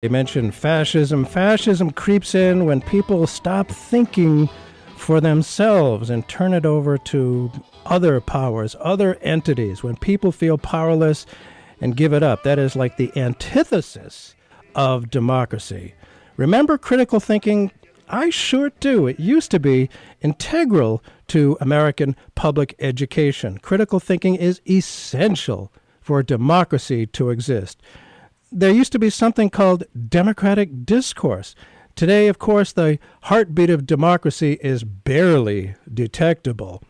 You mentioned fascism. Fascism creeps in when people stop thinking for themselves and turn it over to other powers, other entities. When people feel powerless and give it up, that is like the antithesis of democracy. Remember critical thinking? I sure do. It used to be integral to American public education. Critical thinking is essential for democracy to exist. There used to be something called democratic discourse. Today, of course, the heartbeat of democracy is barely detectable.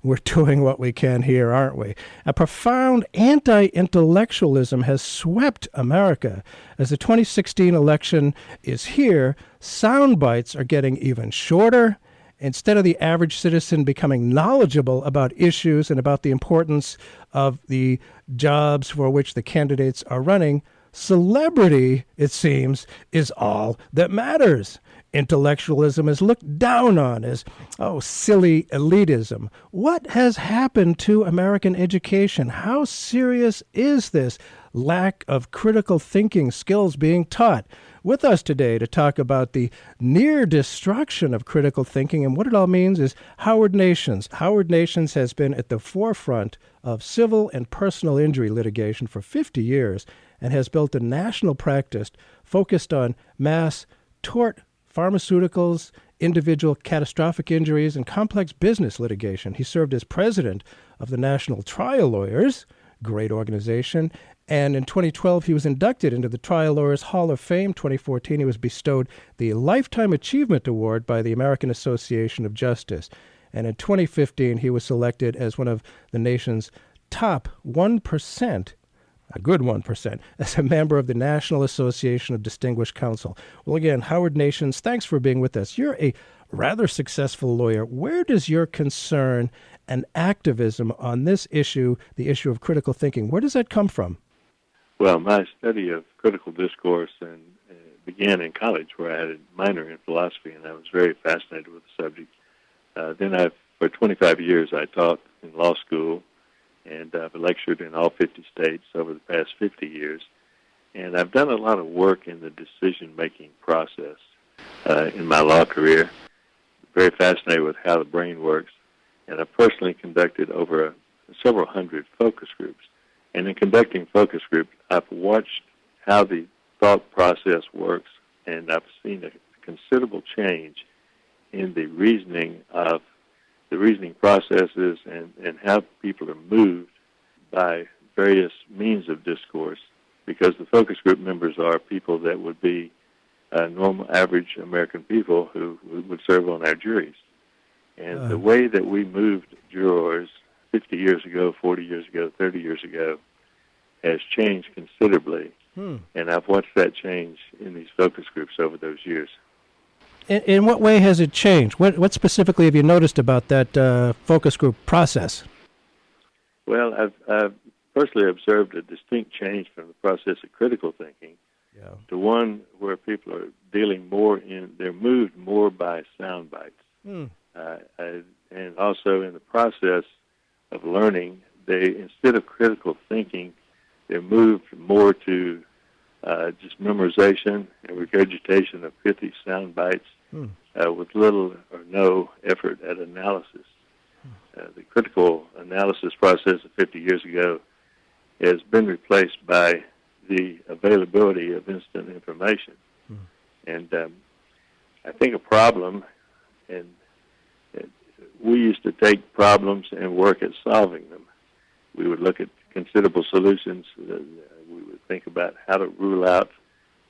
We're doing what we can here, aren't we? A profound anti-intellectualism has swept America. As the 2016 election is here, sound bites are getting even shorter. Instead of the average citizen becoming knowledgeable about issues and about the importance of the jobs for which the candidates are running, celebrity, it seems, is all that matters. Intellectualism is looked down on as, silly elitism. What has happened to American education? How serious is this lack of critical thinking skills being taught? With us today to talk about the near destruction of critical thinking and what it all means is Howard Nations. Howard Nations has been at the forefront of civil and personal injury litigation for 50 years and has built a national practice focused on mass tort, pharmaceuticals, individual catastrophic injuries, and complex business litigation. He served as president of the National Trial Lawyers, great organization, and in 2012 he was inducted into the Trial Lawyers Hall of Fame. 2014 he was bestowed the Lifetime Achievement Award by the American Association of Justice. And in 2015 he was selected as one of the nation's top 1%, a good 1%, as a member of the National Association of Distinguished Counsel. Well, again, Howard Nations, thanks for being with us. You're a rather successful lawyer. Where does your concern and activism on this issue, the issue of critical thinking, where does that come from? Well, my study of critical discourse began in college, where I had a minor in philosophy, and I was very fascinated with the subject. Then for 25 years, I taught in law school, and I've lectured in all 50 states over the past 50 years. And I've done a lot of work in the decision-making process in my law career. Very fascinated with how the brain works. And I've personally conducted over several hundred focus groups. And in conducting focus groups, I've watched how the thought process works, and I've seen a considerable change in the reasoning processes and how people are moved by various means of discourse, because the focus group members are people that would be normal, average American people who would serve on our juries. And the way that we moved jurors 50 years ago, 40 years ago, 30 years ago has changed considerably. And I've watched that change in these focus groups over those years. In what way has it changed? What specifically have you noticed about that focus group process? Well, I've personally observed a distinct change from the process of critical thinking to one where people are they're moved more by sound bites. And also in the process of learning, instead of critical thinking, they're moved more to just memorization and regurgitation of pithy sound bites with little or no effort at analysis. The critical analysis process of 50 years ago has been replaced by the availability of instant information. And I think a problem, and we used to take problems and work at solving them. We would look at considerable solutions. We would think about how to rule out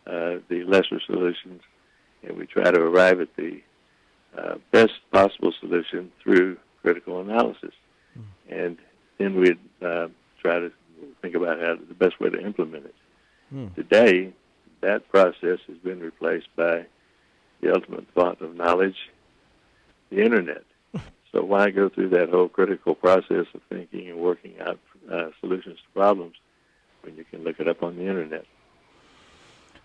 the lesser solutions, and we try to arrive at the best possible solution through critical analysis. And then we'd try to think about the best way to implement it. Today, that process has been replaced by the ultimate font of knowledge, the Internet. So why go through that whole critical process of thinking and working out solutions to problems when you can look it up on the Internet?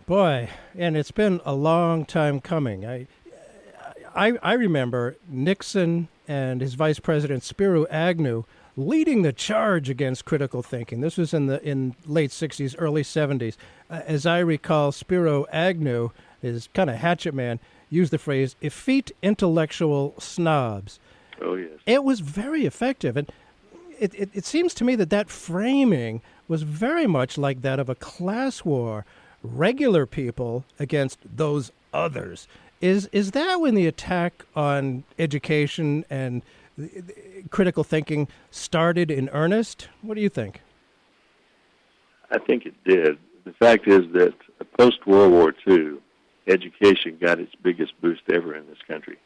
Boy, and it's been a long time coming. I remember Nixon and his Vice President Spiro Agnew leading the charge against critical thinking. This was in late 60s, early 70s. As I recall, Spiro Agnew, his kind of hatchet man, used the phrase effete intellectual snobs. Oh, yes. It was very effective. And it seems to me that framing was very much like that of a class war, regular people against those others. Is that when the attack on education and critical thinking started in earnest? What do you think? I think it did. The fact is that post-World War II, education got its biggest boost ever in this country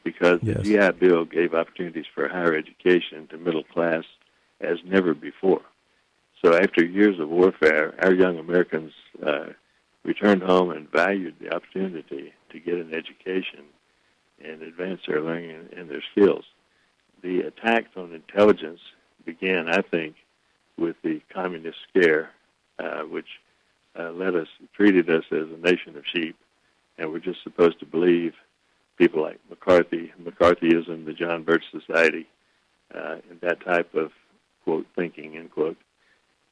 because the GI Bill gave opportunities for higher education to middle class as never before. So after years of warfare, our young Americans returned home and valued the opportunity to get an education and advance their learning and their skills. The attacks on intelligence began, I think, with the communist scare, which treated us as a nation of sheep, and we're just supposed to believe people like McCarthyism, the John Birch Society, and that type of, quote, thinking, end quote.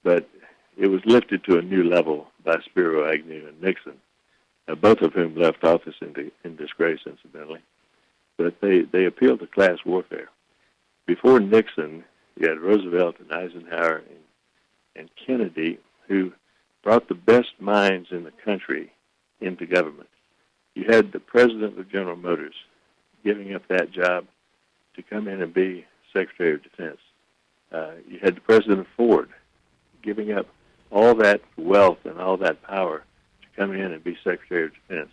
But it was lifted to a new level by Spiro Agnew and Nixon, both of whom left office in disgrace, incidentally. But they appealed to class warfare. Before Nixon, you had Roosevelt and Eisenhower and Kennedy, who brought the best minds in the country into government. You had the president of General Motors giving up that job to come in and be Secretary of Defense. You had the president of Ford giving up all that wealth and all that power to come in and be Secretary of Defense.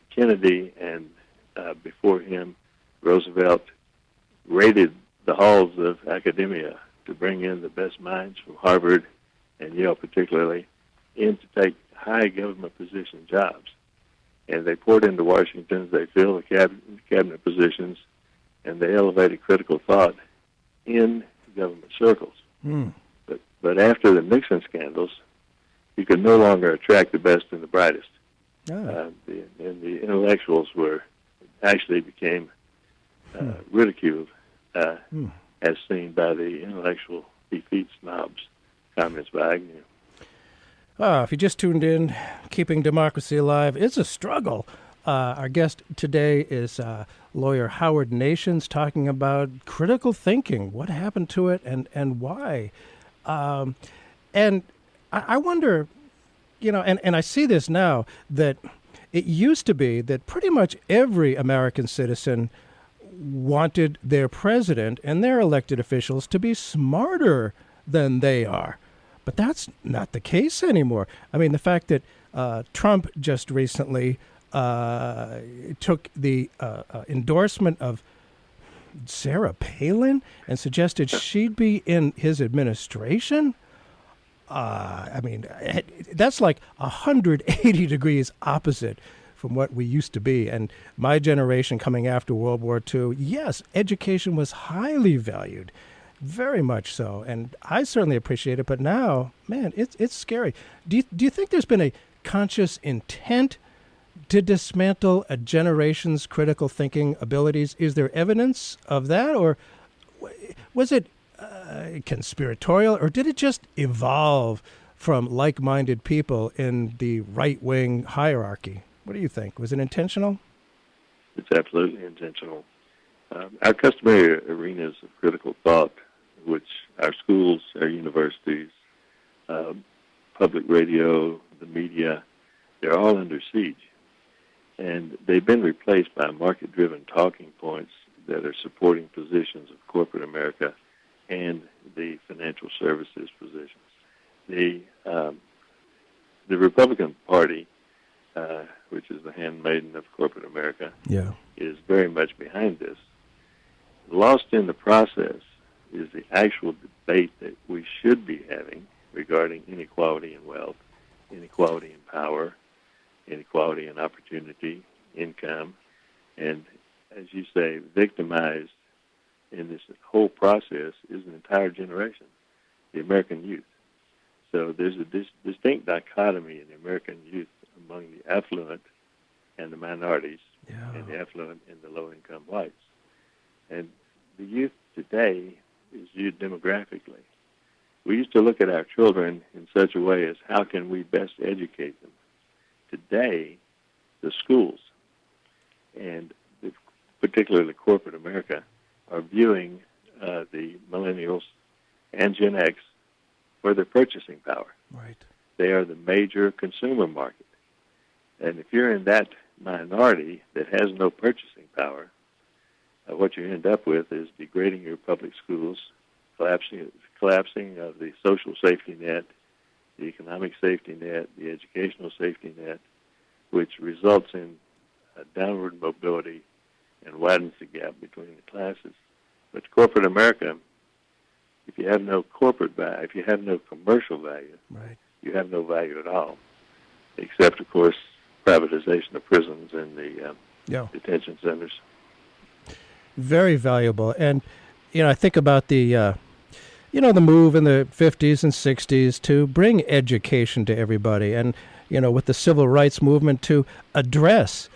Kennedy and before him, Roosevelt raided the halls of academia to bring in the best minds from Harvard and Yale particularly in to take high government position jobs. And they poured into Washington, they filled the cabinet positions, and they elevated critical thought in government circles. But after the Nixon scandals, you could no longer attract the best and the brightest. And the intellectuals actually became ridiculed as seen by the intellectual effete snobs, comments by Agnew. If you just tuned in, keeping democracy alive is a struggle. Our guest today is lawyer Howard Nations talking about critical thinking, what happened to it and why. And I wonder, and I see this now, that it used to be that pretty much every American citizen wanted their president and their elected officials to be smarter than they are. But that's not the case anymore. I mean, the fact that Trump just recently took the endorsement of Sarah Palin and suggested she'd be in his administration. I mean, that's like 180 degrees opposite from what we used to be. And my generation coming after World War II, yes, education was highly valued, very much so. And I certainly appreciate it. But now, man, it's scary. Do you think there's been a conscious intent to dismantle a generation's critical thinking abilities? Is there evidence of that? Or was it conspiratorial? Or did it just evolve from like-minded people in the right-wing hierarchy? What do you think? Was it intentional? It's absolutely intentional. Our customary arenas of critical thought, which our schools, our universities, public radio, the media, they're all under siege. And they've been replaced by market-driven talking points that are supporting positions of corporate America and the financial services positions. The Republican Party, which is the handmaiden of corporate America, is very much behind this. Lost in the process is the actual debate that we should be having regarding inequality in wealth, inequality in power, inequality in opportunity, income, and, as you say, victimized in this whole process is an entire generation, the American youth. So there's a distinct dichotomy in the American youth among the affluent and the minorities, and the affluent and the low-income whites. And the youth today is viewed demographically. We used to look at our children in such a way as how can we best educate them. Today, the schools, and particularly corporate America, are viewing the millennials and Gen X for their purchasing power. Right. They are the major consumer market. And if you're in that minority that has no purchasing power, what you end up with is degrading your public schools, collapsing of the social safety net, the economic safety net, the educational safety net, which results in downward mobility and widens the gap between the classes. But corporate America, if you have no corporate value, if you have no commercial value, right, you have no value at all, except, of course, privatization of prisons and the detention centers. Very valuable. And, I think about the move in the 50s and 60s to bring education to everybody. And, with the civil rights movement to address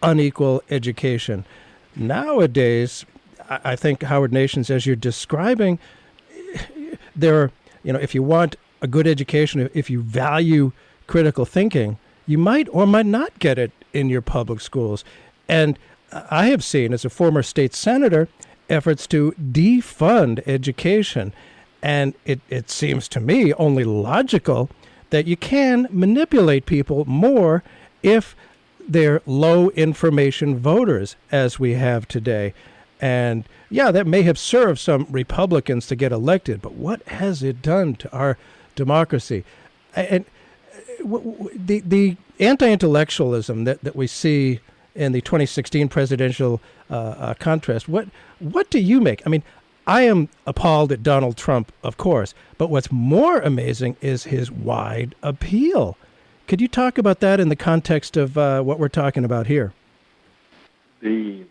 unequal education. Nowadays, I think, Howard Nations, as you're describing, if you want a good education, if you value critical thinking, you might or might not get it in your public schools. And I have seen, as a former state senator, efforts to defund education. And it seems to me only logical that you can manipulate people more if they're low information voters, as we have today. And yeah, that may have served some Republicans to get elected, but what has it done to our democracy? And the anti-intellectualism that we see in the 2016 presidential contest, what do you make? I mean, I am appalled at Donald Trump, of course, but what's more amazing is his wide appeal. Could you talk about that in the context of what we're talking about here? The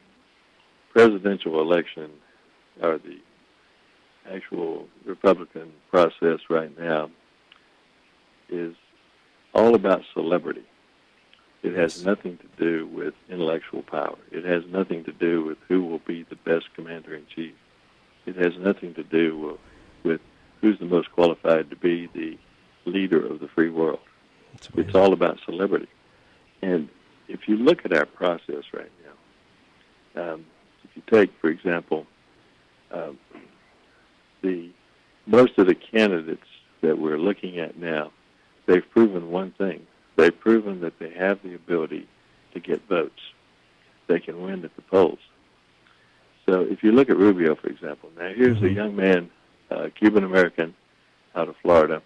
presidential election, or the actual Republican process right now, is all about celebrity. It has nothing to do with intellectual power. It has nothing to do with who will be the best commander-in-chief. It has nothing to do with who's the most qualified to be the leader of the free world. It's all about celebrity. And if you look at our process right now, if you take, for example, most of the candidates that we're looking at now, they've proven one thing. They've proven that they have the ability to get votes. They can win at the polls. So if you look at Rubio, for example, now here's a young man, Cuban-American, out of Florida,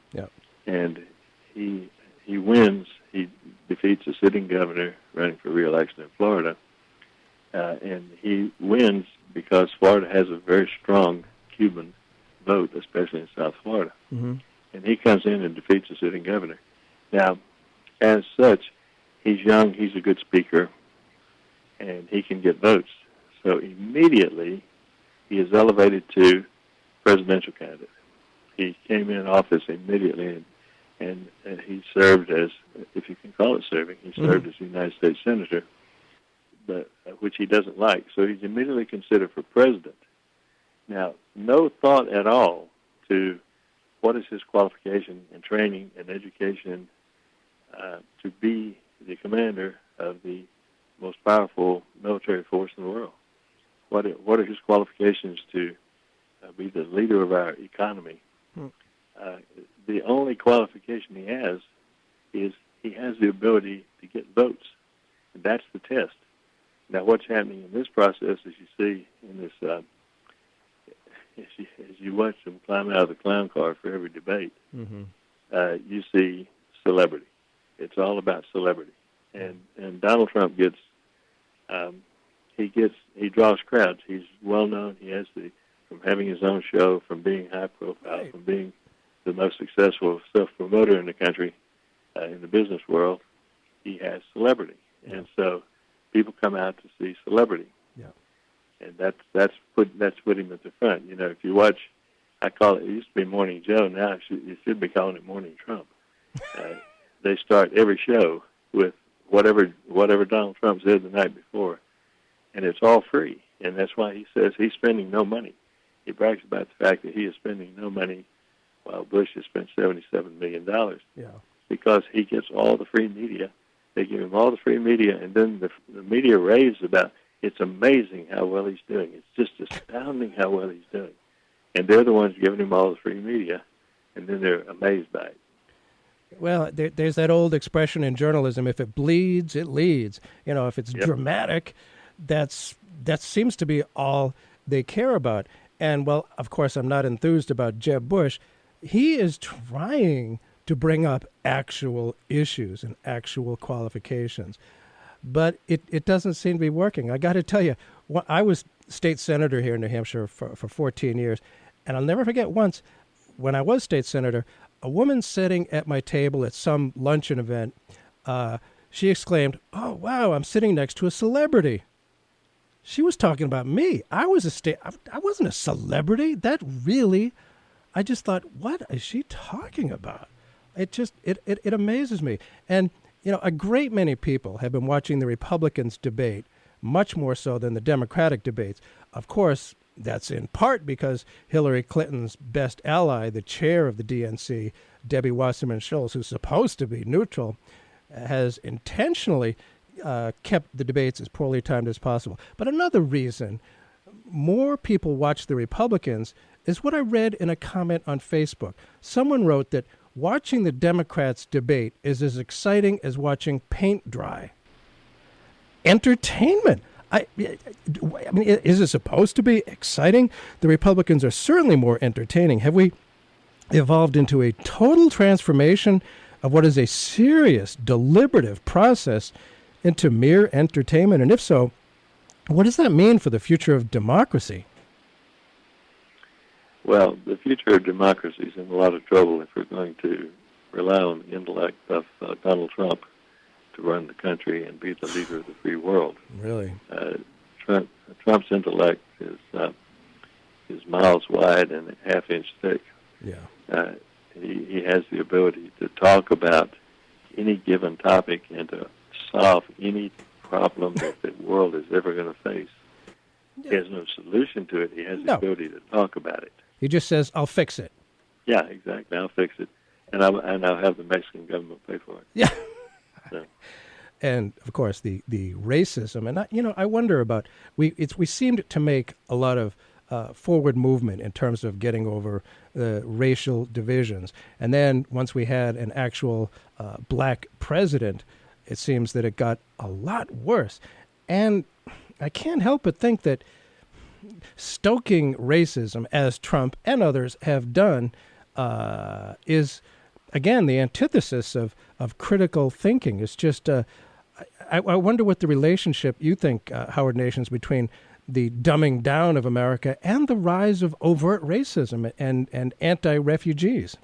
and he wins. He defeats a sitting governor running for re-election in Florida, and he wins because Florida has a very strong Cuban vote, especially in South Florida. Mm-hmm. And he comes in and defeats the sitting governor. Now, as such, he's young, he's a good speaker, and he can get votes. So immediately, he is elevated to presidential candidate. He came in office immediately, and he served as, if you can call it serving, he served as a United States Senator, but which he doesn't like. So he's immediately considered for president. Now, no thought at all to what is his qualification and training and education to be the commander of the most powerful military force in the world. What are his qualifications to be the leader of our economy? The only qualification he has is he has the ability to get votes. And that's the test. Now, what's happening in this process, as you see in this, as you watch them climb out of the clown car for every debate, you see celebrity. It's all about celebrity. And Donald Trump he draws crowds. He's well known. He has from having his own show, from being high profile, from being the most successful self-promoter in the country, in the business world, he has celebrity. Yeah. And so people come out to see celebrity. Yeah. And that's put him at the front. You know, if you watch, it used to be Morning Joe, now you should be calling it Morning Trump. They start every show with whatever Donald Trump said the night before, and it's all free. And that's why he says he's spending no money. he brags about the fact that he is spending no money while Bush has spent $77 million. Yeah. Because he gets all the free media. They give him all the free media, and then the media raves about, it's amazing how well he's doing. It's just astounding how well he's doing. And they're the ones giving him all the free media, and then they're amazed by it. Well, there's that old expression in journalism: if it bleeds, it leads. You know, if it's dramatic, that seems to be all they care about. And, well, of course, I'm not enthused about Jeb Bush. He is trying to bring up actual issues and actual qualifications. But it doesn't seem to be working. I got to tell you, I was state senator here in New Hampshire for 14 years, and I'll never forget once, when I was state senator, a woman sitting at my table at some luncheon event, she exclaimed, "Oh, wow, I'm sitting next to a celebrity." She was talking about me. I wasn't a celebrity. I just thought, what is she talking about? It amazes me. And, you know, a great many people have been watching the Republicans debate, much more so than the Democratic debates. Of course, that's in part because Hillary Clinton's best ally, the chair of the DNC, Debbie Wasserman Schultz, who's supposed to be neutral, has intentionally kept the debates as poorly timed as possible. But another reason more people watch the Republicans is what I read in a comment on Facebook. Someone wrote that watching the Democrats debate is as exciting as watching paint dry. Entertainment. I mean, is it supposed to be exciting? The Republicans are certainly more entertaining. Have we evolved into a total transformation of what is a serious, deliberative process into mere entertainment? And if so, what does that mean for the future of democracy? Well, the future of democracy is in a lot of trouble if we're going to rely on the intellect of Donald Trump to run the country and be the leader of the free world. Really? Trump's intellect is miles wide and a half-inch thick. Yeah. He has the ability to talk about any given topic and to solve any problem that the world is ever going to face. He has no solution to it. He has the ability to talk about it. He just says, "I'll fix it." Yeah, exactly. I'll fix it, and I'll have the Mexican government pay for it. Yeah. So. And of course, the racism, and I wonder about we seemed to make a lot of forward movement in terms of getting over the racial divisions, and then once we had an actual black president, it seems that it got a lot worse. And I can't help but think that stoking racism, as Trump and others have done, is, again, the antithesis of critical thinking. It's just, I wonder what the relationship you think, Howard Nation, is between the dumbing down of America and the rise of overt racism and anti-refugees.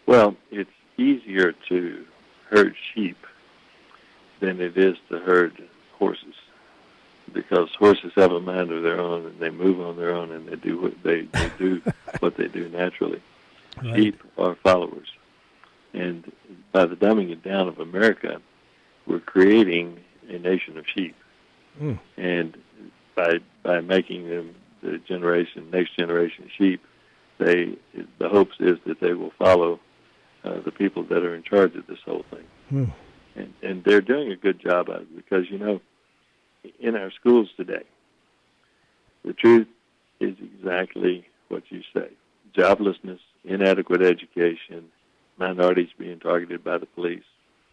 Well, it's easier to herd sheep than it is to herd horses, because horses have a mind of their own and they move on their own and they do what they do what they do naturally. Right. Sheep are followers, and by the dumbing it down of America, we're creating a nation of sheep. And by making them the next generation sheep, the hopes is that they will follow the people that are in charge of this whole thing. And they're doing a good job of it, because, in our schools today, the truth is exactly what you say. Joblessness, inadequate education, minorities being targeted by the police.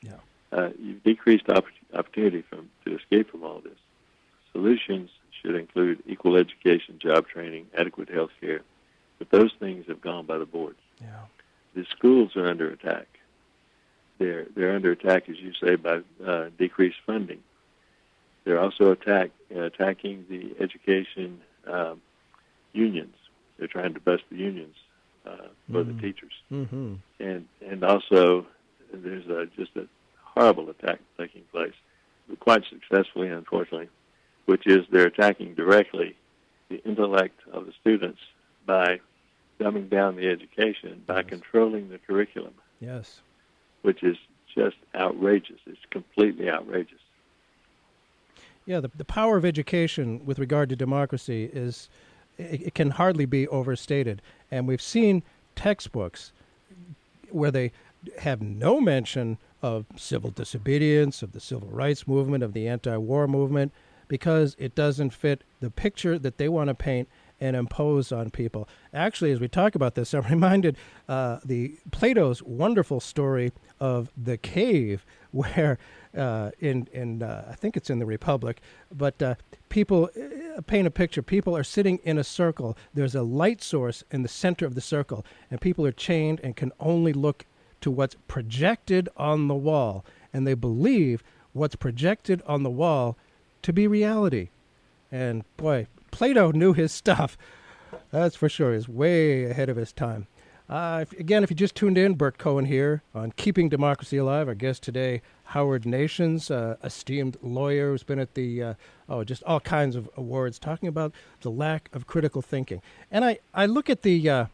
Yeah. You've decreased opportunity to escape from all this. Solutions should include equal education, job training, adequate health care, but those things have gone by the board. Yeah. The schools are under attack. They're under attack, as you say, by decreased funding. They're also attacking the education unions. They're trying to bust the unions for the teachers. Mm-hmm. And also, there's just a horrible attack taking place, quite successfully, unfortunately, which is they're attacking directly the intellect of the students by dumbing down the education, by controlling the curriculum. Yes. Which is just outrageous. It's completely outrageous. Yeah, the power of education with regard to democracy is it can hardly be overstated. And we've seen textbooks where they have no mention of civil disobedience, of the civil rights movement, of the anti-war movement, because it doesn't fit the picture that they want to paint and impose on people. Actually, as we talk about this, I'm reminded the Plato's wonderful story of the cave, where in I think it's in the Republic, but people paint a picture. People are sitting in a circle. There's a light source in the center of the circle, and people are chained and can only look to what's projected on the wall, and they believe what's projected on the wall to be reality. And boy, Plato knew his stuff. That's for sure. He's way ahead of his time. Again, if you just tuned in, Burt Cohen here on Keeping Democracy Alive. Our guest today, Howard Nations, esteemed lawyer who's been at the, just all kinds of awards, talking about the lack of critical thinking. And I look at the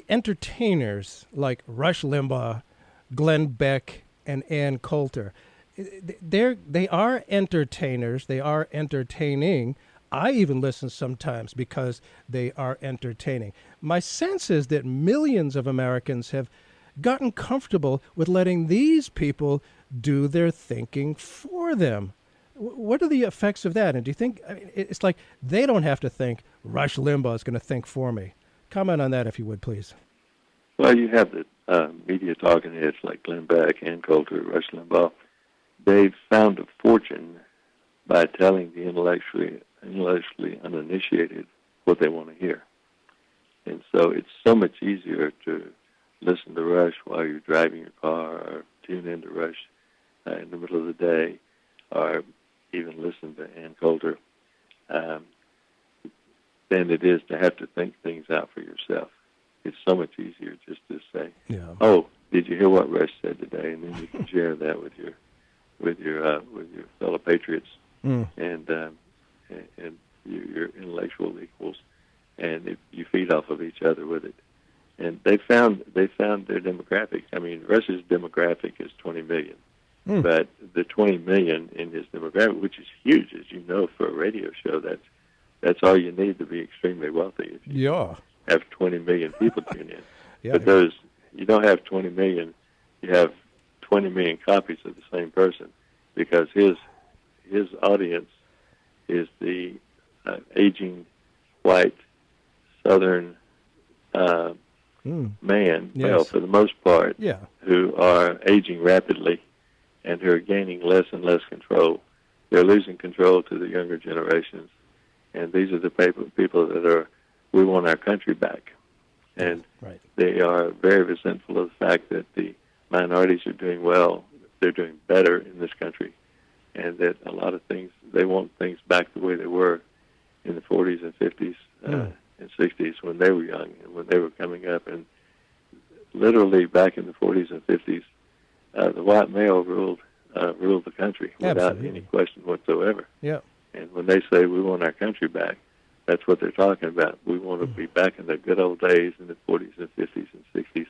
entertainers like Rush Limbaugh, Glenn Beck, and Ann Coulter. They are entertainers. They are entertaining. I even listen sometimes because they are entertaining. My sense is that millions of Americans have gotten comfortable with letting these people do their thinking for them. What are the effects of that? And do you think, it's like they don't have to think, Rush Limbaugh is going to think for me. Comment on that, if you would, please. Well, you have the media talking heads like Glenn Beck, Ann Coulter, Rush Limbaugh. They've found a fortune by telling the intellectually uninitiated what they want to hear. And so it's so much easier to listen to Rush while you're driving your car, or tune into Rush in the middle of the day, or even listen to Ann Coulter, than it is to have to think things out for yourself. It's so much easier just to say, "Oh, did you hear what Rush said today?" And then you can share that with your fellow patriots and your intellectual equals, and you feed off of each other with it. And they found their demographic. I mean, Rush's demographic is 20 million, but the 20 million in his demographic, which is huge, as you know, for a radio show, that's all you need to be extremely wealthy. If you have 20 million people tune in, but you don't have 20 million. You have 20 million copies of the same person, because his audience is the aging white Southern man, well, for the most part, who are aging rapidly and who are gaining less and less control. They're losing control to the younger generations, and these are the people that we want our country back. And they are very resentful of the fact that the minorities are doing well. They're doing better in this country, and that a lot of things, they want things back the way they were in the 40s and 50s and 60s when they were young and when they were coming up. And literally back in the 40s and 50s, the white male ruled the country without any question whatsoever. And when they say we want our country back, that's what they're talking about. We want to be back in the good old days in the 40s and 50s and 60s,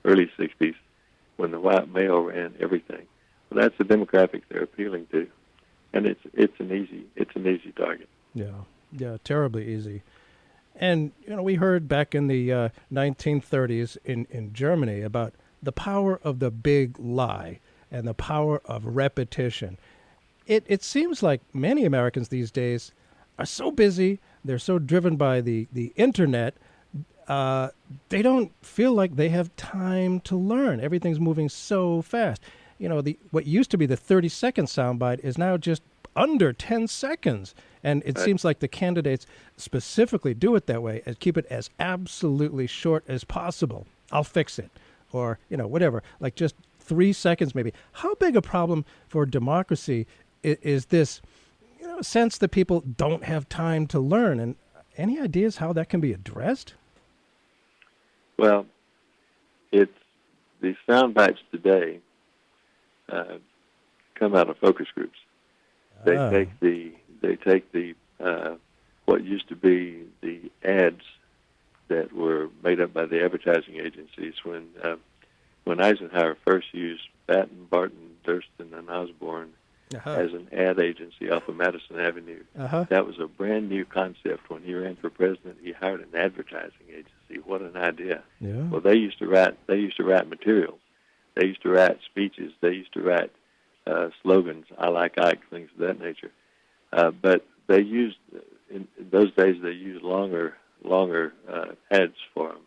early 60s, when the white male ran everything. Well, that's the demographic they're appealing to, and it's an easy target. Yeah, terribly easy. And we heard back in the 1930s in Germany about the power of the big lie and the power of repetition. It seems like many Americans these days are so busy, they're so driven by the internet, they don't feel like they have time to learn. Everything's moving so fast. What used to be the 30-second soundbite is now just under 10 seconds. And it seems like the candidates specifically do it that way, and keep it as absolutely short as possible. I'll fix it. Or, whatever, like just 3 seconds maybe. How big a problem for democracy is this sense that people don't have time to learn? And any ideas how that can be addressed? Well, it's the sound bites today come out of focus groups. They take the what used to be the ads that were made up by the advertising agencies when Eisenhower first used Batten, Barton, Durston, and Osborne as an ad agency off of Madison Avenue. That was a brand new concept when he ran for president, he hired an advertising agency. What an idea! Yeah. Well, they used to write materials. They used to write speeches. They used to write slogans. I like Ike, things of that nature. But they used in those days they used longer ads for them.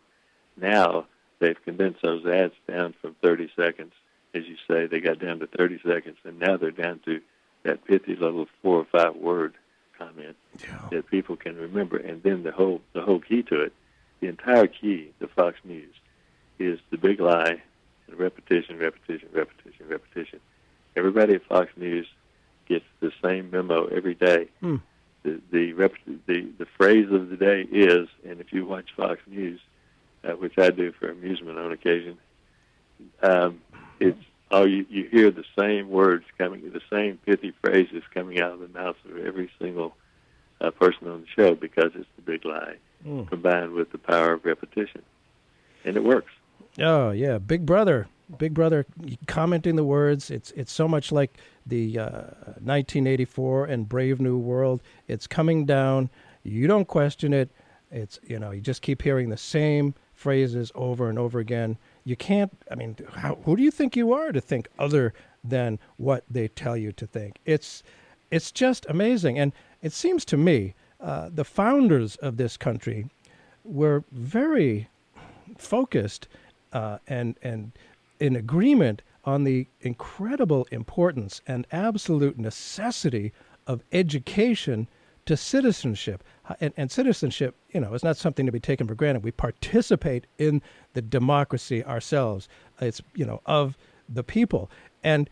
Now they've condensed those ads down from 30 seconds, as you say. They got down to 30 seconds, and now they're down to that pithy little 4 or 5 word comment that people can remember. And then the whole key to it, the entire key to Fox News, is the big lie and repetition. Everybody at Fox News gets the same memo every day. The phrase of the day is, and if you watch Fox News, which I do for amusement on occasion, it's you hear the same words coming, the same pithy phrases coming out of the mouths of every single person on the show, because it's the big lie combined with the power of repetition, and it works. Oh yeah, Big Brother commenting the words. It's so much like the 1984 and Brave New World. It's coming down. You don't question it. It's, you just keep hearing the same phrases over and over again. You can't. I mean, who do you think you are to think other than what they tell you to think? It's just amazing. And it seems to me the founders of this country were very focused and in agreement on the incredible importance and absolute necessity of education to citizenship. And citizenship, is not something to be taken for granted. We participate in the democracy ourselves. It's, of the people. And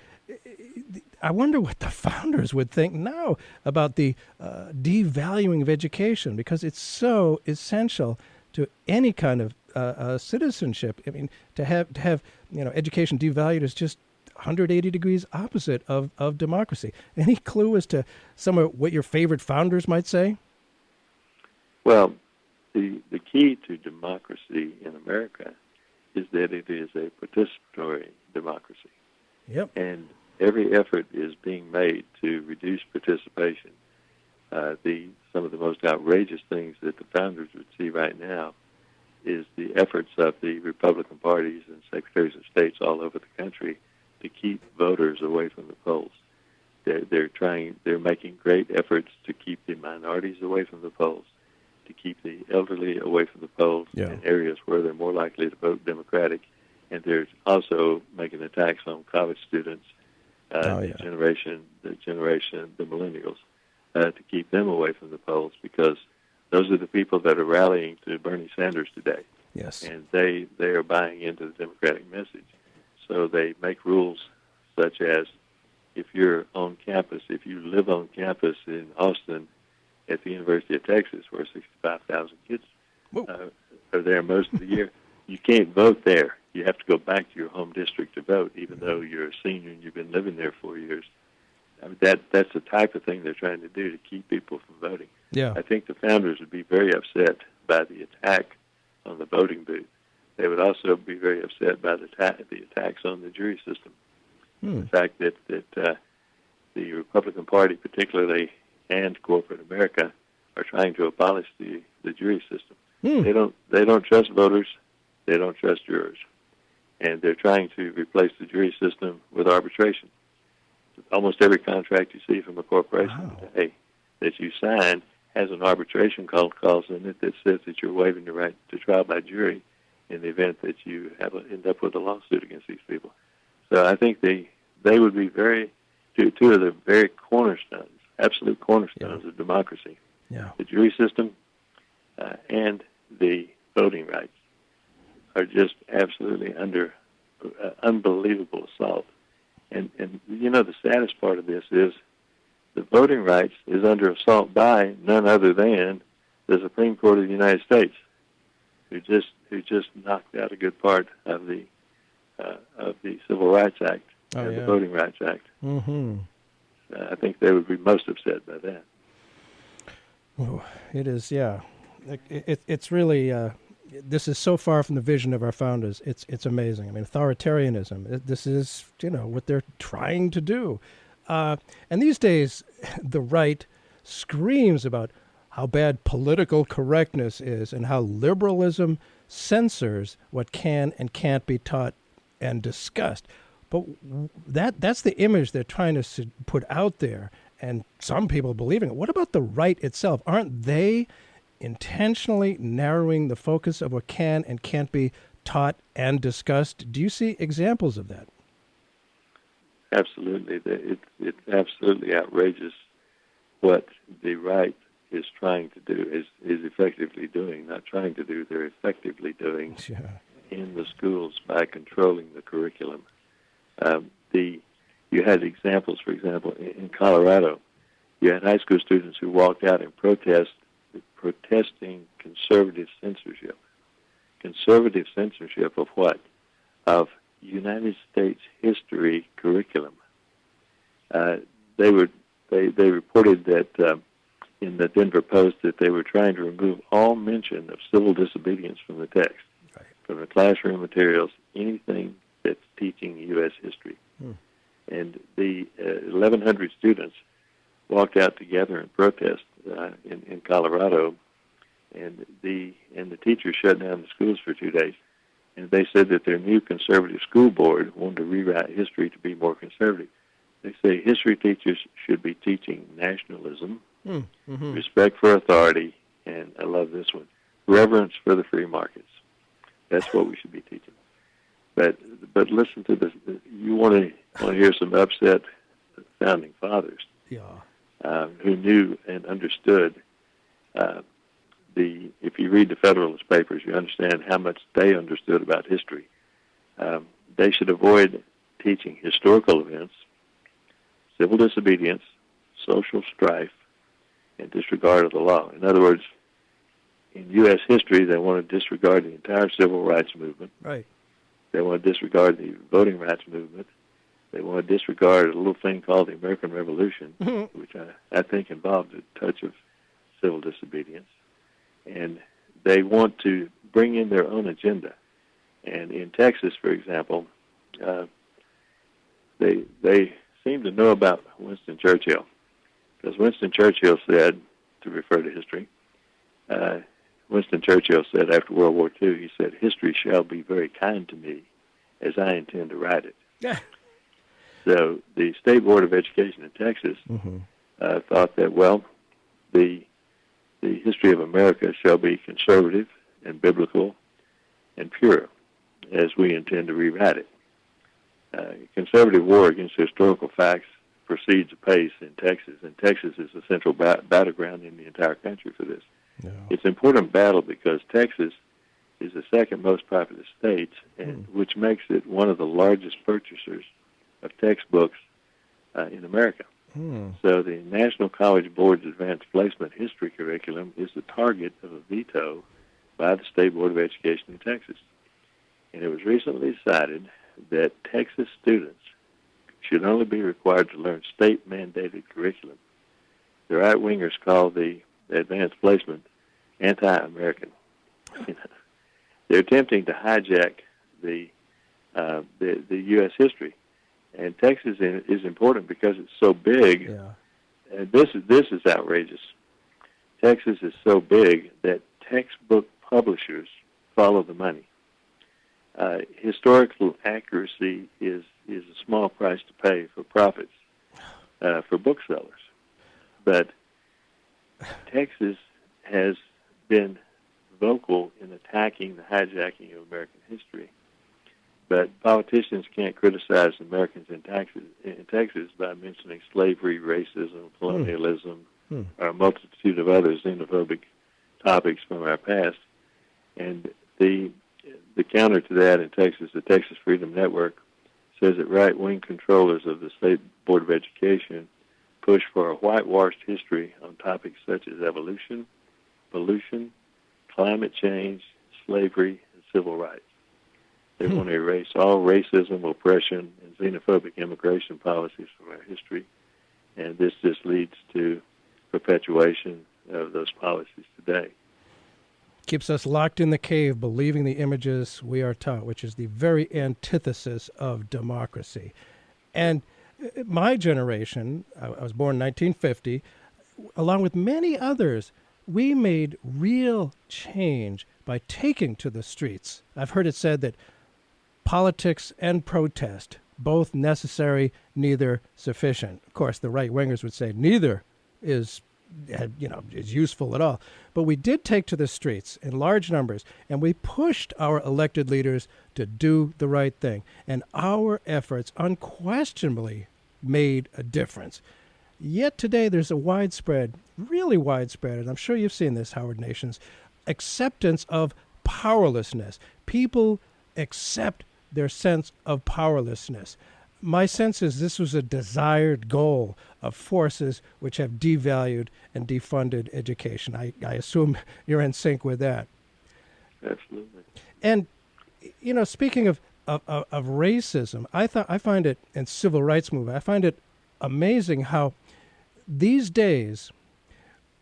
I wonder what the founders would think now about the devaluing of education, because it's so essential to any kind of citizenship. I mean, to have education devalued is just 180 degrees opposite of democracy. Any clue as to some of what your favorite founders might say? Well, the key to democracy in America is that it is a participatory democracy. Yep. And every effort is being made to reduce participation. Some of the most outrageous things that the founders would see right now is the efforts of the Republican parties and secretaries of states all over the country to keep voters away from the polls. They're making great efforts to keep the minorities away from the polls, to keep the elderly away from the polls in areas where they're more likely to vote Democratic. And they're also making attacks on college students, the Millennials, to keep them away from the polls, because those are the people that are rallying to Bernie Sanders today. Yes. And they are buying into the Democratic message. So they make rules such as, if you're on campus, if you live on campus in Austin at the University of Texas, where 65,000 kids are there most of the year, you can't vote there. You have to go back to your home district to vote, even though you're a senior and you've been living there 4 years. I mean, that's the type of thing they're trying to do to keep people from voting. Yeah. I think the founders would be very upset by the attack on the voting booth. They would also be very upset by the attacks on the jury system. The fact that the Republican Party, particularly, and corporate America, are trying to abolish the jury system. They don't trust voters. They don't trust jurors. And they're trying to replace the jury system with arbitration. Almost every contract you see from a corporation today that you sign has an arbitration clause in it that says that you're waiving the right to trial by jury in the event that you end up with a lawsuit against these people. So I think they would be two of the very cornerstones, absolute cornerstones of democracy. Yeah. The jury system and the voting rights are just absolutely under unbelievable assault. And the saddest part of this is the voting rights is under assault by none other than the Supreme Court of the United States, who just knocked out a good part of the Civil Rights Act and the Voting Rights Act. Mm-hmm. I think they would be most upset by that. Oh, it is, yeah. It's really. This is so far from the vision of our founders. It's amazing. I mean, authoritarianism. This is what they're trying to do. And these days, the right screams about how bad political correctness is and how liberalism censors what can and can't be taught and discussed. But that's the image they're trying to put out there, and some people believe in it. What about the right itself? Aren't they intentionally narrowing the focus of what can and can't be taught and discussed? Do you see examples of that? Absolutely. It's absolutely outrageous what the right is trying to do, is effectively doing, not trying to do, they're effectively doing in the schools by controlling the curriculum. You had examples, for example, in Colorado, you had high school students who walked out in protesting conservative censorship. Conservative censorship of what? Of United States history curriculum. They reported that in the Denver Post that they were trying to remove all mention of civil disobedience from the text, from the classroom materials, anything that's teaching U.S. history. And the 1,100 students walked out together in protest in Colorado, and the teachers shut down the schools for 2 days. And they said that their new conservative school board wanted to rewrite history to be more conservative. They say history teachers should be teaching nationalism, respect for authority, and I love this one, reverence for the free markets. That's what we should be teaching. But listen to this. You want to hear some upset founding fathers who knew and understood if you read the Federalist Papers, you understand how much they understood about history. They should avoid teaching historical events, civil disobedience, social strife, and disregard of the law. In other words, in U.S. history, they want to disregard the entire civil rights movement. Right. They want to disregard the voting rights movement. They want to disregard a little thing called the American Revolution, which I think involved a touch of civil disobedience. And they want to bring in their own agenda. And in Texas, for example, they seem to know about Winston Churchill. Because Winston Churchill said, to refer to history, Winston Churchill said after World War II, he said, history shall be very kind to me as I intend to write it. Yeah. So the State Board of Education in Texas thought that, well, the history of America shall be conservative and biblical and pure as we intend to rewrite it. Conservative war against historical facts proceeds apace in Texas, and Texas is the central battleground in the entire country for this. No. It's an important battle because Texas is the second most populous state, and which makes it one of the largest purchasers of textbooks in America. So the National College Board's Advanced Placement History curriculum is the target of a veto by the State Board of Education in Texas. And it was recently decided that Texas students should only be required to learn state-mandated curriculum. The right-wingers call the advanced placement anti-American. They're attempting to hijack the U.S. history. And Texas is important because it's so big. Yeah. And this is outrageous. Texas is so big that textbook publishers follow the money. Historical accuracy is a small price to pay for profits for booksellers. But Texas has been vocal in attacking the hijacking of American history. But politicians can't criticize Americans in Texas by mentioning slavery, racism, colonialism, or a multitude of other xenophobic topics from our past. And the counter to that in Texas, the Texas Freedom Network, says that right-wing controllers of the State Board of Education push for a whitewashed history on topics such as evolution, pollution, climate change, slavery, and civil rights. They want to erase all racism, oppression, and xenophobic immigration policies from our history, and this just leads to perpetuation of those policies today. Keeps us locked in the cave, believing the images we are taught, which is the very antithesis of democracy. And my generation, I was born in 1950, along with many others, we made real change by taking to the streets. I've heard it said that politics and protest, both necessary, neither sufficient. Of course, the right-wingers would say neither is useful at all. But we did take to the streets in large numbers, and we pushed our elected leaders to do the right thing. And our efforts unquestionably made a difference. Yet today there's a widespread, really widespread, and I'm sure you've seen this, Howard Nations, acceptance of powerlessness. People accept their sense of powerlessness. My sense is this was a desired goal of forces which have devalued and defunded education. I assume you're in sync with that. Absolutely. And, speaking of racism, I find it, and civil rights movement, I find it amazing how these days,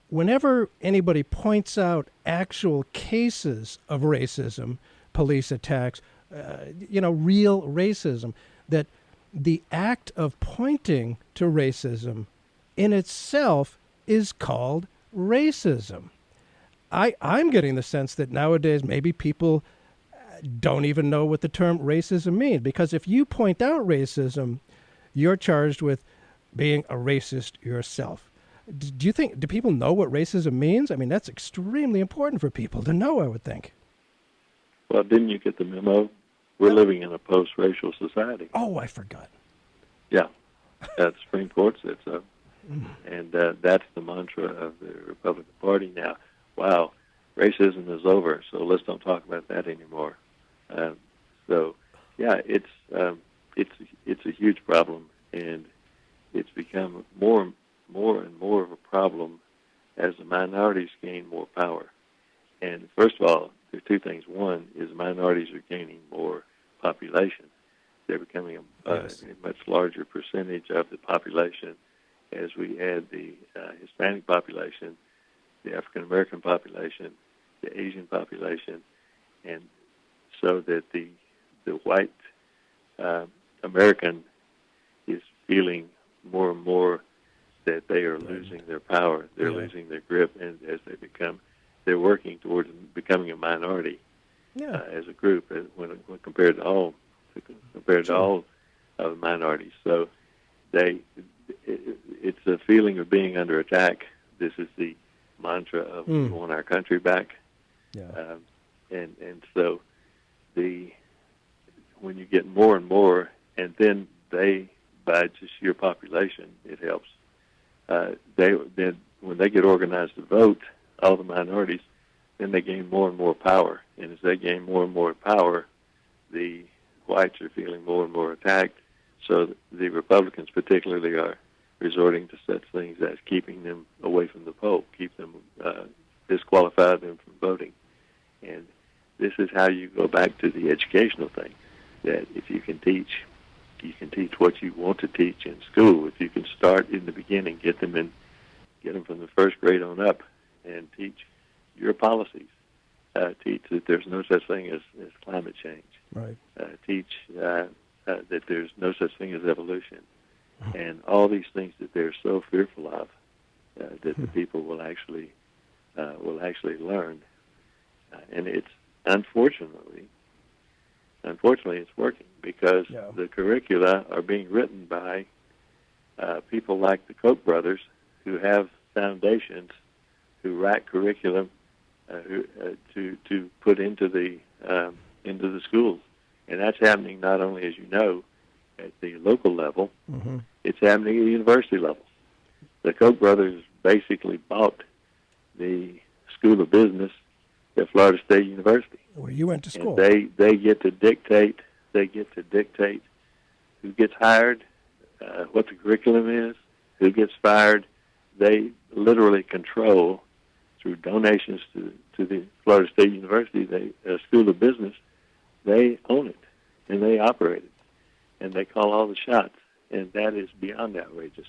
whenever anybody points out actual cases of racism, police attacks, real racism, that the act of pointing to racism in itself is called racism. I'm getting the sense that nowadays maybe people don't even know what the term racism means, because if you point out racism, you're charged with being a racist yourself. Do people know what racism means? I mean, that's extremely important for people to know, I would think. Well, didn't you get the memo? We're living in a post-racial society. Oh, I forgot. Yeah, the Supreme Court said so. And that's the mantra of the Republican Party now. Wow, racism is over, so let's don't talk about that anymore. It's a huge problem, and it's become more and more of a problem as the minorities gain more power. And first of all, there are two things. One is minorities are gaining more population. They're becoming a much larger percentage of the population as we add the Hispanic population, the African American population, the Asian population, and so that the white American is feeling more and more that they are losing their power, they're losing their grip, and as they're working towards becoming a minority as a group, when compared to all of the minorities. So it's a feeling of being under attack. This is the mantra of we want our country back. Yeah. And so when you get more and more, and then by just sheer population, it helps. Then when they get organized to vote, all the minorities, then they gain more and more power. And as they gain more and more power, the whites are feeling more and more attacked. So the Republicans particularly are resorting to such things as keeping them away from the poll, disqualify them from voting. And this is how you go back to the educational thing, that if you can teach what you want to teach in school. If you can start in the beginning, get them from the first grade on up, and teach your policies. Teach that there's no such thing as climate change. Right. Teach that there's no such thing as evolution, and all these things that they're so fearful of, that the people will actually learn. And it's unfortunately it's working, because the curricula are being written by people like the Koch brothers, who have foundations, who write curriculum to put into the schools, and that's happening not only, as you know, at the local level. It's happening at the university level. The Koch brothers basically bought the School of Business at Florida State University, where you went to school. And they get to dictate. They get to dictate who gets hired, what the curriculum is, who gets fired. They literally control, through donations to the Florida State University, School of Business. They own it, and they operate it, and they call all the shots, and that is beyond outrageous.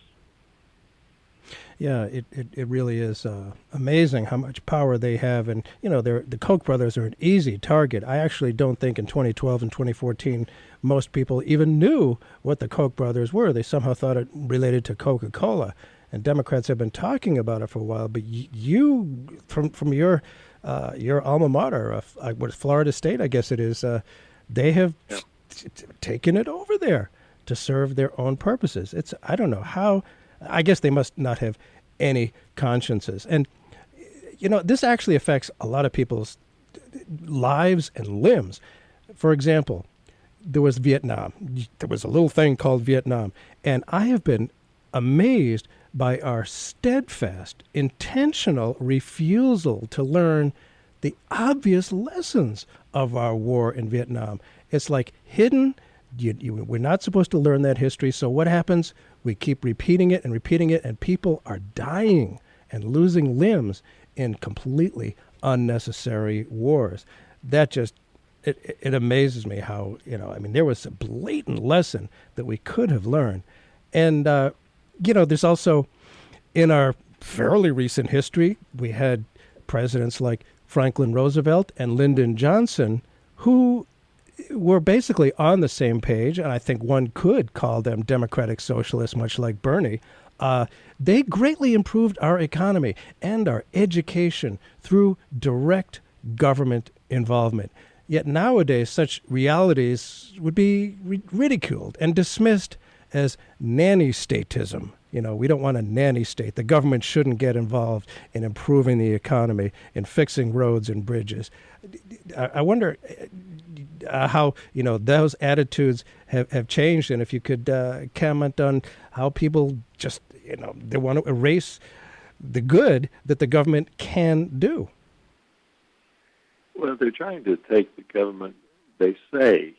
Yeah, it really is amazing how much power they have. And, the Koch brothers are an easy target. I actually don't think in 2012 and 2014 most people even knew what the Koch brothers were. They somehow thought it related to Coca-Cola. and Democrats have been talking about it for a while. But you, from your alma mater, what Florida State, I guess it is, they have taken it over there to serve their own purposes. I don't know how. I guess they must not have any consciences. And this actually affects a lot of people's lives and limbs. For example, there was Vietnam. There was a little thing called Vietnam. And I have been amazed by our steadfast, intentional refusal to learn the obvious lessons of our war in Vietnam. It's like hidden. We're not supposed to learn that history. So what happens? We keep repeating it, and people are dying and losing limbs in completely unnecessary wars. That just, it amazes me how, there was a blatant lesson that we could have learned. And, there's also, in our fairly recent history, we had presidents like Franklin Roosevelt and Lyndon Johnson who were basically on the same page, and I think one could call them democratic socialists, much like Bernie. They greatly improved our economy and our education through direct government involvement. Yet nowadays, such realities would be ridiculed and dismissed as nanny statism. We don't want a nanny state. The government shouldn't get involved in improving the economy, in fixing roads and bridges. I wonder how, those attitudes have changed, and if you could comment on how people just, they want to erase the good that the government can do. Well, they're trying to take the government, they say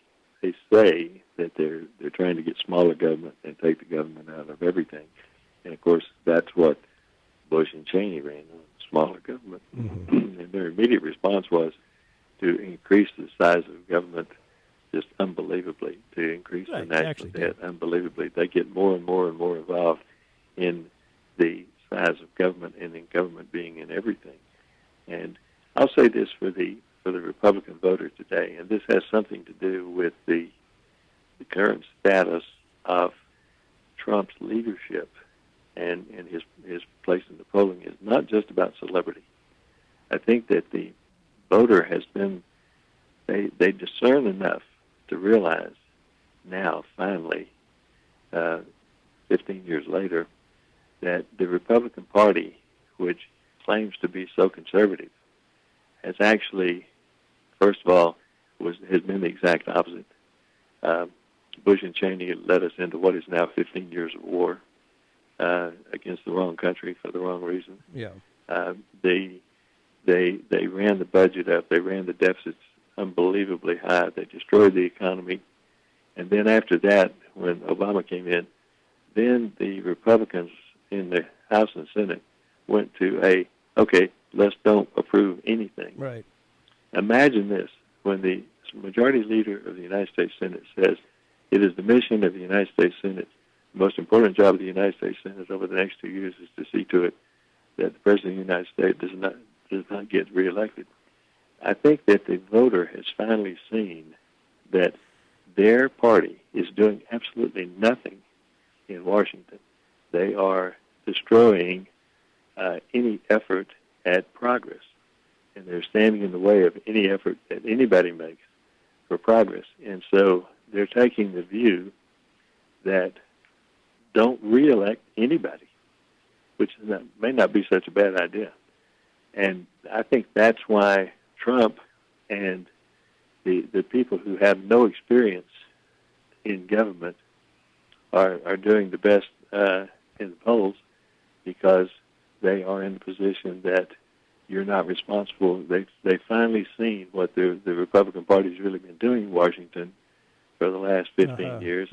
that they're trying to get smaller government and take the government out of everything. And, of course, that's what Bush and Cheney ran on, smaller government. Mm-hmm. And their immediate response was to increase the size of government just unbelievably, to increase the national debt unbelievably. They get more and more and more involved in the size of government and in government being in everything. And I'll say this for the Republican voter today, and this has something to do with the current status of Trump's leadership and his place in the polling is not just about celebrity. I think that the voter has been, they discern enough to realize now, finally, 15 years later, that the Republican Party, which claims to be so conservative, has actually, first of all, has been the exact opposite. Bush and Cheney led us into what is now 15 years of war against the wrong country for the wrong reason. Yeah. They ran the budget up. They ran the deficits unbelievably high. They destroyed the economy. And then after that, when Obama came in, then the Republicans in the House and Senate went to let's don't approve anything. Right. Imagine this, when the majority leader of the United States Senate says, it is the mission of the United States Senate, the most important job of the United States Senate over the next 2 years is to see to it that the President of the United States does not get reelected. I think that the voter has finally seen that their party is doing absolutely nothing in Washington. They are destroying any effort at progress, and they're standing in the way of any effort that anybody makes for progress. And so they're taking the view that don't reelect anybody, which may not be such a bad idea. And I think that's why Trump and the people who have no experience in government are doing the best in the polls, because they are in a position that you're not responsible. They've finally seen what the Republican Party's really been doing in Washington for the last 15 years.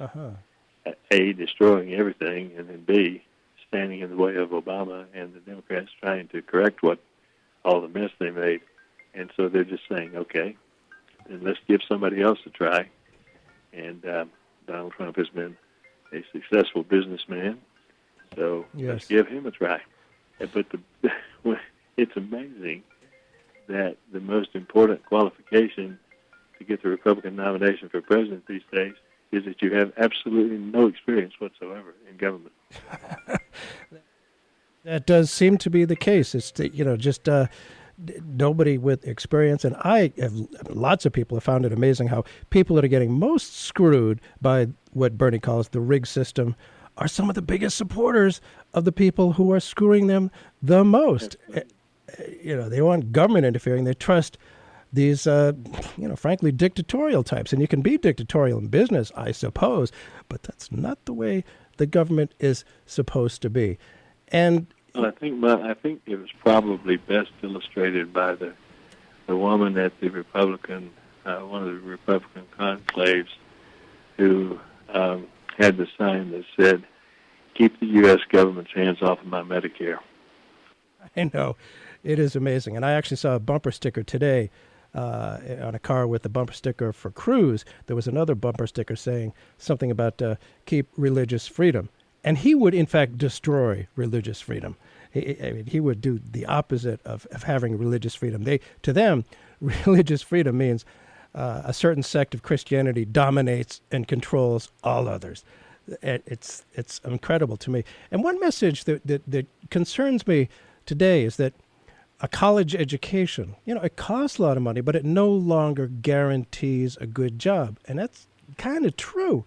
A, destroying everything, and then B, standing in the way of Obama and the Democrats trying to correct all the mess they made. And so they're just saying, okay, then let's give somebody else a try. And Donald Trump has been a successful businessman, so let's give him a try. But it's amazing that the most important qualification to get the Republican nomination for president these days is that you have absolutely no experience whatsoever in government. That does seem to be the case. It's just nobody with experience, and I have lots of people have found it amazing how people that are getting most screwed by what Bernie calls the rig system are some of the biggest supporters of the people who are screwing them the most. They want government interfering. They trust these, frankly, dictatorial types. And you can be dictatorial in business, I suppose, but that's not the way the government is supposed to be. And well, I think it was probably best illustrated by the woman at the Republican, one of the Republican conclaves, who had the sign that said, "Keep the U.S. government's hands off of my Medicare." I know. It is amazing. And I actually saw a bumper sticker today on a car with a bumper sticker for Cruz. There was another bumper sticker saying something about keep religious freedom. And he would, in fact, destroy religious freedom. He would do the opposite of having religious freedom. To them, religious freedom means a certain sect of Christianity dominates and controls all others. It's incredible to me. And one message that concerns me today is that a college education, it costs a lot of money, but it no longer guarantees a good job. And that's kind of true.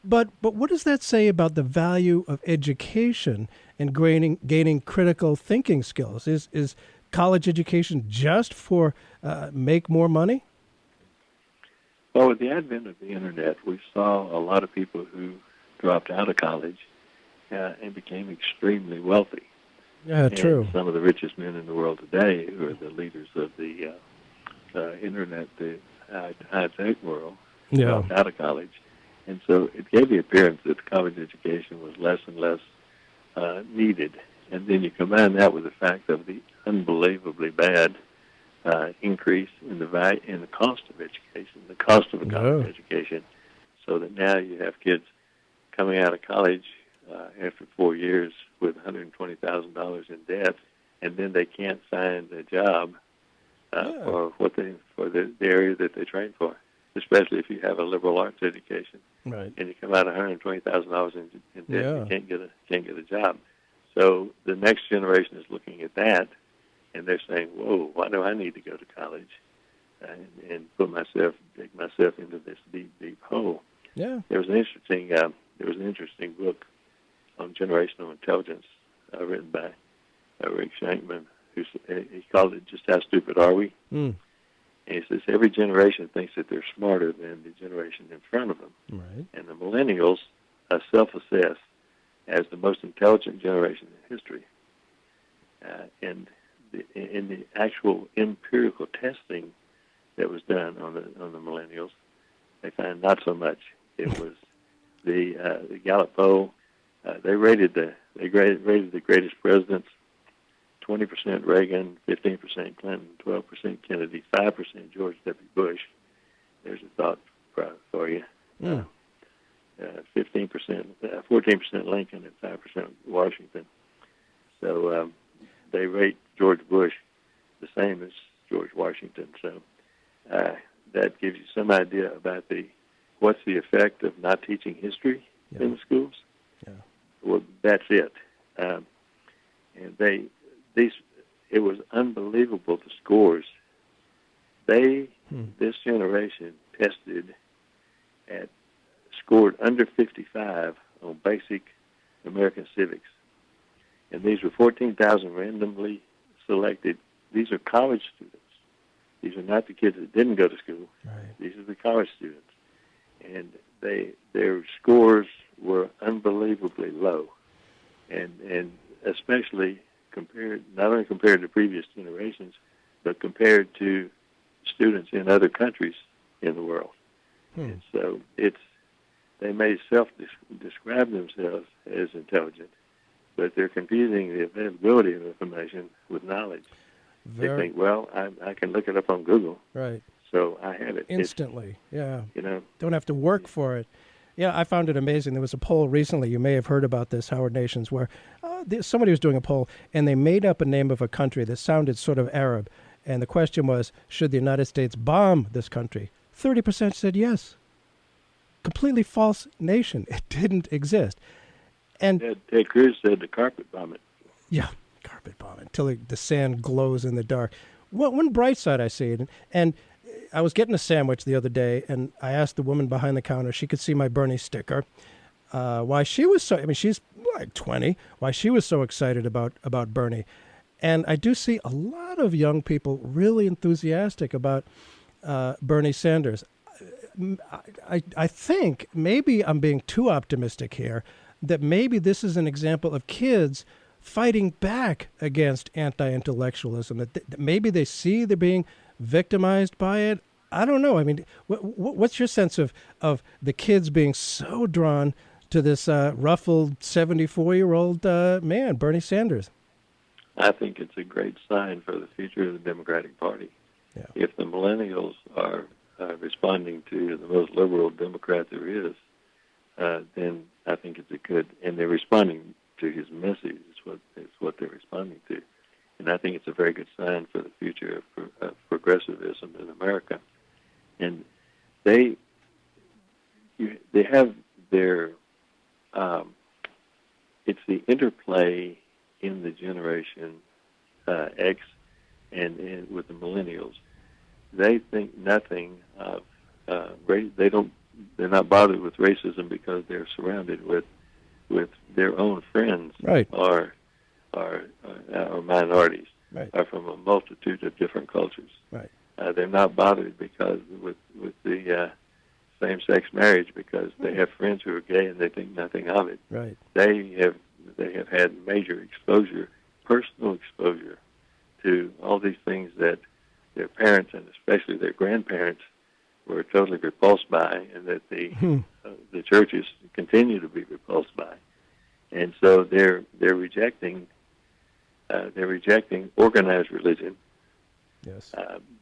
But what does that say about the value of education and gaining critical thinking skills? Is college education just for make more money? Well, with the advent of the Internet, we saw a lot of people who dropped out of college and became extremely wealthy. Yeah, true. And some of the richest men in the world today, who are the leaders of the Internet, the high-tech world, dropped out of college. And so it gave the appearance that college education was less and less needed. And then you combine that with the fact of the unbelievably bad increase in the cost of education, the cost of a college education, so that now you have kids coming out of college after 4 years with $120,000 in debt, and then they can't find a job for the area that they trained for, especially if you have a liberal arts education. Right. And you come out $120,000 in debt, you can't get a job. So the next generation is looking at that, and they're saying, "Whoa, why do I need to go to college and dig myself into this deep hole?" Yeah. There was an interesting book on generational intelligence written by Rick Shankman, he called it "Just How Stupid Are We?" Mm. And he says every generation thinks that they're smarter than the generation in front of them. Right. And the millennials self-assess as the most intelligent generation in history. And in the actual empirical testing that was done on the millennials, they find not so much. It was the Gallup poll. They rated the greatest presidents: 20% Reagan, 15% Clinton, 12% Kennedy, 5% George W. Bush. There's a thought for you. 15%, 14% Lincoln, and 5% Washington. So they rate George Bush the same as George Washington. So that gives you some idea about what's the effect of not teaching history in the schools. Yeah. Well, that's it. And it was unbelievable, the scores. This generation scored under 55 on basic American civics. And these were 14,000 randomly selected. These are college students. These are not the kids that didn't go to school. Right. These are the college students. And their scores were unbelievably low. And especially not only compared to previous generations, but compared to students in other countries in the world. And so they may describe themselves as intelligent, but they're confusing the availability of information with knowledge. They think, well, I can look it up on Google. Right. So I have it Instantly. Don't have to work for it. Yeah, I found it amazing. There was a poll recently, you may have heard about this, Howard Nations, where somebody was doing a poll, and they made up a name of a country that sounded sort of Arab. And the question was, should the United States bomb this country? 30% said yes. Completely false nation. It didn't exist. And Ted Cruz said the carpet bomb it. Yeah, carpet bomb until the sand glows in the dark. One bright side I see it, and I was getting a sandwich the other day, and I asked the woman behind the counter. She could see my Bernie sticker. Why she was so? I mean, she's like 20. Why she was so excited about Bernie, and I do see a lot of young people really enthusiastic about Bernie Sanders. I think maybe I'm being too optimistic here, that maybe this is an example of kids fighting back against anti-intellectualism, that maybe they see they're being victimized by it. I don't know. I mean, what's your sense of the kids being so drawn to this ruffled 74-year-old man, Bernie Sanders? I think it's a great sign for the future of the Democratic Party. Yeah. If the millennials are responding to the most liberal Democrat there is, then I think it's a good, and they're responding to his message. It's what they're responding to, and I think it's a very good sign for the future of progressivism in America. And they have their it's the interplay in the generation X and with the millennials. They think nothing of race. They're not bothered with racism because they're surrounded with their own friends, right, or minorities, right, are from a multitude of different cultures. right. They're not bothered because with the same-sex marriage because they have friends who are gay and they think nothing of it. Right. They have had major exposure, personal exposure, to all these things that their parents and especially their grandparents were totally repulsed by, and that the churches continue to be repulsed by, and so they're rejecting organized religion. Yes.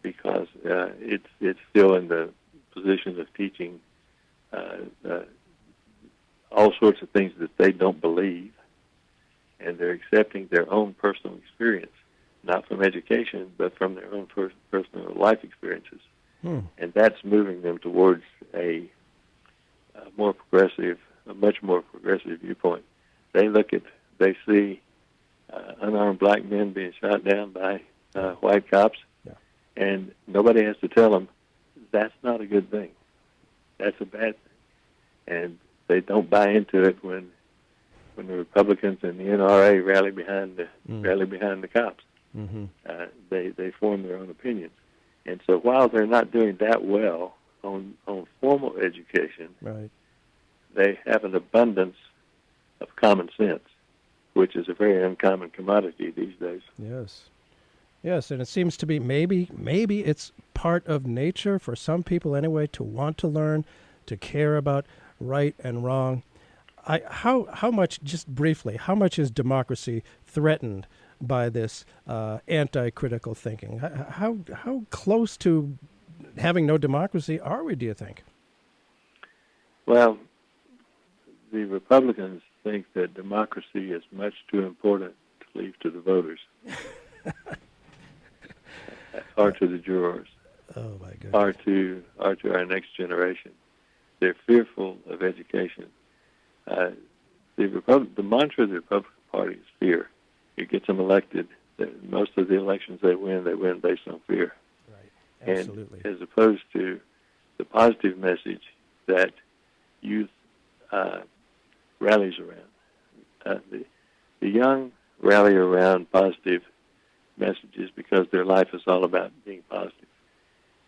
Because it's still in the position of teaching all sorts of things that they don't believe, and they're accepting their own personal experience, not from education, but from their own personal life experiences. And that's moving them towards a much more progressive viewpoint. They see unarmed black men being shot down by white cops, and nobody has to tell them that's not a good thing. That's a bad thing. And they don't buy into it when the Republicans and the NRA rally behind the cops. Mm-hmm. They form their own opinions. And so while they're not doing that well on formal education, right, they have an abundance of common sense, which is a very uncommon commodity these days. Yes. Yes, and it seems to be maybe it's part of nature for some people anyway to want to learn, to care about right and wrong. How much, just briefly, how much is democracy threatened by this anti-critical thinking? How close to having no democracy are we, do you think? Well, the Republicans think that democracy is much too important to leave to the voters. Or to the jurors. Oh my goodness. Or to our next generation. They're fearful of education. The mantra of the Republican Party is fear. It gets them elected. Most of the elections they win based on fear. Right. Absolutely. And as opposed to the positive message that youth rallies around. The young rally around positive messages because their life is all about being positive,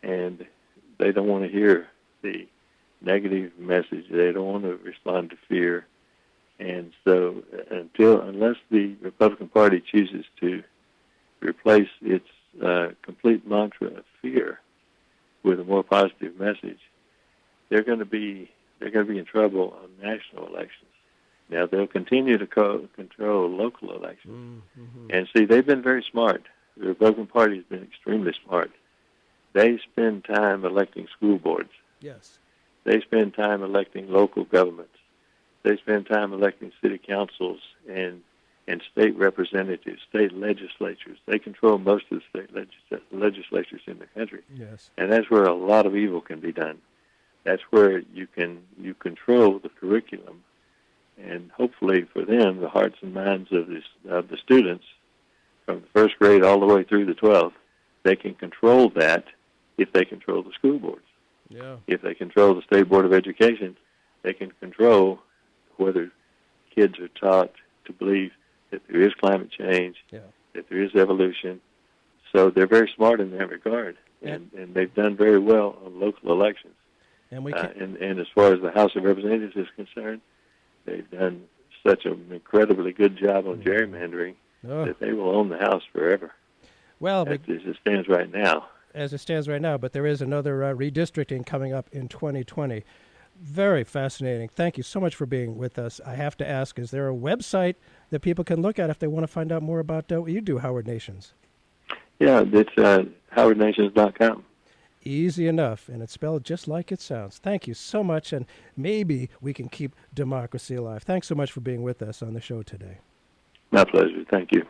and they don't want to hear the negative message. They don't want to respond to fear, and so unless the Republican Party chooses to replace its complete mantra of fear with a more positive message, they're going to be in trouble on national elections. Now, they'll continue to control local elections. Mm-hmm. And see, they've been very smart. The Republican Party has been extremely smart. They spend time electing school boards. Yes. They spend time electing local governments. They spend time electing city councils and state representatives, state legislatures. They control most of the state legislatures in the country. Yes. And that's where a lot of evil can be done. That's where you control the curriculum and hopefully for them, the hearts and minds of the students from the first grade all the way through the 12th, they can control that if they control the school boards. Yeah. If they control the State Board of Education, they can control whether kids are taught to believe that there is climate change, that there is evolution. So they're very smart in that regard, and they've done very well on local elections. And and as far as the House of Representatives is concerned, they've done such an incredibly good job on gerrymandering that they will own the House forever. Well, as it stands right now. As it stands right now, but there is another redistricting coming up in 2020. Very fascinating. Thank you so much for being with us. I have to ask, is there a website that people can look at if they want to find out more about what you do, Howard Nations? Yeah, it's howardnations.com. Easy enough, and it's spelled just like it sounds. Thank you so much, and maybe we can keep democracy alive. Thanks so much for being with us on the show today. My pleasure. Thank you.